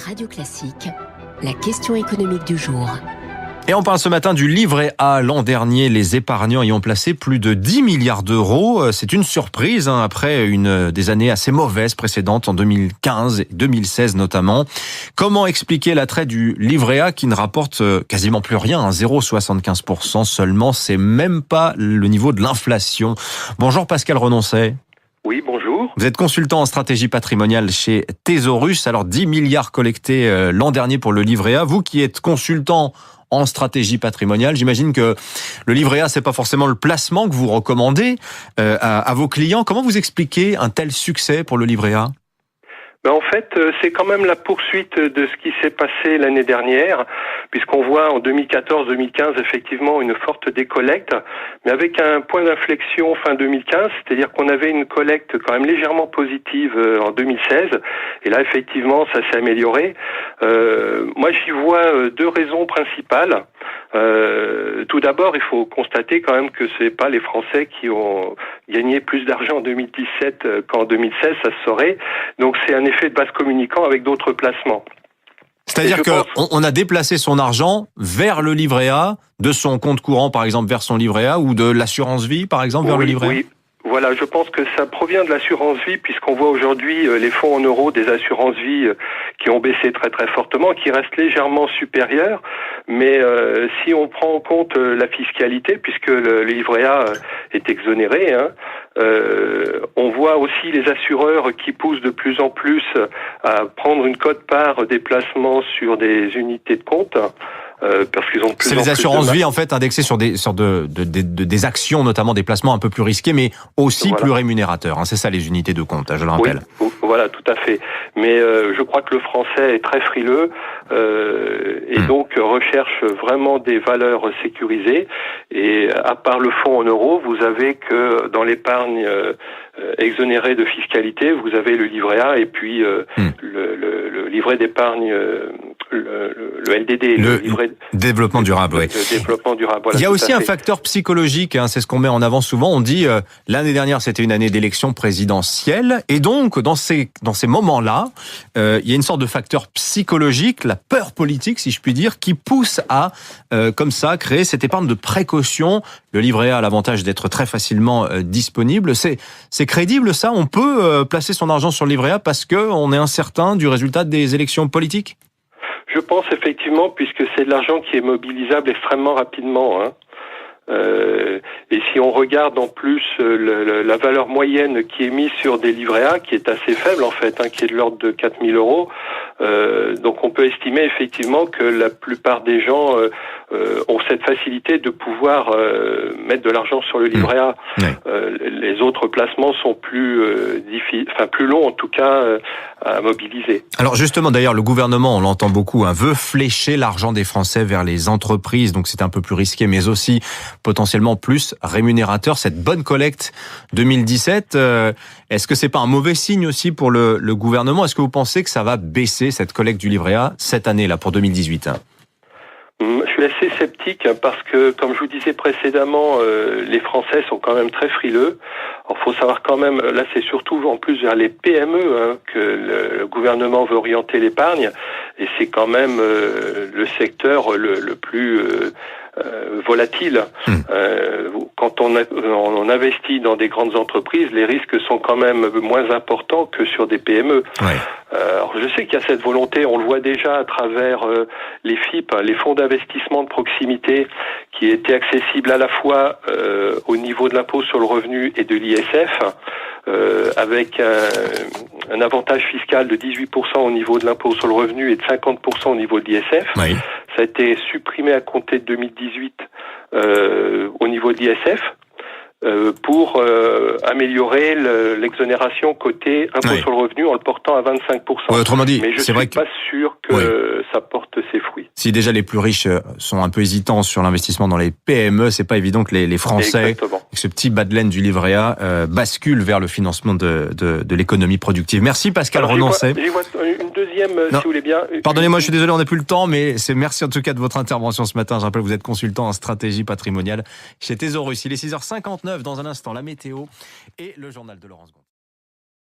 Radio Classique, la question économique du jour. Et on parle ce matin du livret A. L'an dernier, les épargnants y ont placé plus de 10 milliards d'euros. C'est une surprise après des années assez mauvaises précédentes, en 2015 et 2016 notamment. Comment expliquer l'attrait du livret A qui ne rapporte quasiment plus rien, 0,75% seulement? C'est même pas le niveau de l'inflation. Bonjour Pascal Renoncet. Oui, bonjour. Vous êtes consultant en stratégie patrimoniale chez Thésaurus. Alors 10 milliards collectés l'an dernier pour le livret A. Vous qui êtes consultant en stratégie patrimoniale, j'imagine que le livret A, c'est pas forcément le placement que vous recommandez à vos clients. Comment vous expliquez un tel succès pour le livret A ? En fait, c'est quand même la poursuite de ce qui s'est passé l'année dernière, puisqu'on voit en 2014-2015 effectivement une forte décollecte, mais avec un point d'inflexion fin 2015, c'est-à-dire qu'on avait une collecte quand même légèrement positive en 2016, et là effectivement ça s'est amélioré. Moi j'y vois deux raisons principales. Tout d'abord, il faut constater quand même que c'est pas les Français qui ont gagné plus d'argent en 2017 qu'en 2016, ça se saurait. Donc c'est un effet de base communicant avec d'autres placements. C'est-à-dire qu'on a déplacé son argent vers le livret A, de son compte courant par exemple vers son livret A, ou de l'assurance vie par exemple vers le livret A. Oui. Voilà, je pense que ça provient de l'assurance vie, puisqu'on voit aujourd'hui les fonds en euros des assurances vie qui ont baissé très très fortement, qui restent légèrement supérieurs. Mais si on prend en compte la fiscalité, puisque le livret A est exonéré, on voit aussi les assureurs qui poussent de plus en plus à prendre une quote-part des placements sur des unités de compte. Parce qu'ils ont c'est les assurances vie en fait indexées sur des actions, notamment des placements un peu plus risqués, mais aussi plus rémunérateurs. C'est ça les unités de compte, je le rappelle. Oui, voilà, tout à fait. Mais je crois que le français est très frileux et donc recherche vraiment des valeurs sécurisées. Et à part le fonds en euros, vous avez que dans l'épargne exonérée de fiscalité, vous avez le livret A et puis le livret d'épargne. Le LDD, le livret développement durable, oui. Le développement durable. Voilà, il y a aussi un facteur psychologique, c'est ce qu'on met en avant souvent. On dit l'année dernière c'était une année d'élection présidentielle, et donc dans ces moments-là, il y a une sorte de facteur psychologique, la peur politique, si je puis dire, qui pousse à comme ça créer cette épargne de précaution. Le livret A a l'avantage d'être très facilement disponible. C'est crédible ça? On peut placer son argent sur le livret A parce que on est incertain du résultat des élections politiques? Je pense effectivement, puisque c'est de l'argent qui est mobilisable extrêmement rapidement. Et si on regarde en plus la valeur moyenne qui est mise sur des livrets A, qui est assez faible en fait, qui est de l'ordre de 4 000 euros, donc on peut estimer effectivement que la plupart des gens ont cette facilité de pouvoir mettre de l'argent sur le livret A. Les autres placements sont plus longs en tout cas à mobiliser. Alors justement, d'ailleurs, le gouvernement, on l'entend beaucoup, veut flécher l'argent des Français vers les entreprises, donc c'est un peu plus risqué, mais aussi potentiellement plus rémunérateur. Cette bonne collecte 2017, est-ce que c'est pas un mauvais signe aussi pour le gouvernement? Est-ce que vous pensez que ça va baisser cette collecte du livret A cette année-là pour 2018? Je suis assez sceptique parce que, comme je vous disais précédemment, les Français sont quand même très frileux. Alors, faut savoir quand même, là, c'est surtout en plus vers les PME que le gouvernement veut orienter l'épargne, et c'est quand même le secteur le plus volatile. Quand on investit dans des grandes entreprises, les risques sont quand même moins importants que sur des PME. Alors je sais qu'il y a cette volonté, on le voit déjà à travers les FIP, les fonds d'investissement de proximité, qui étaient accessibles à la fois au niveau de l'impôt sur le revenu et de l'ISF, avec un avantage fiscal de 18% au niveau de l'impôt sur le revenu et de 50% au niveau de l'ISF. Ça a été supprimé à compter de 2018 au niveau de l'ISF. Pour améliorer l'exonération côté impôt sur le revenu en le portant à 25%. Autrement dit, mais je suis pas sûr que ça porte ses fruits. Si déjà les plus riches sont un peu hésitants sur l'investissement dans les PME, c'est pas évident que les Français, avec ce petit bas de laine du livret A, basculent vers le financement de l'économie productive. Merci Pascal Renoncet. J'ai une deuxième, si vous voulez bien. Pardonnez-moi, je suis désolé, on n'a plus le temps, mais merci en tout cas de votre intervention ce matin. Je rappelle que vous êtes consultant en stratégie patrimoniale chez Thésaurus. Il est 6h59. Dans un instant, la météo et le journal de Laurence Gontier.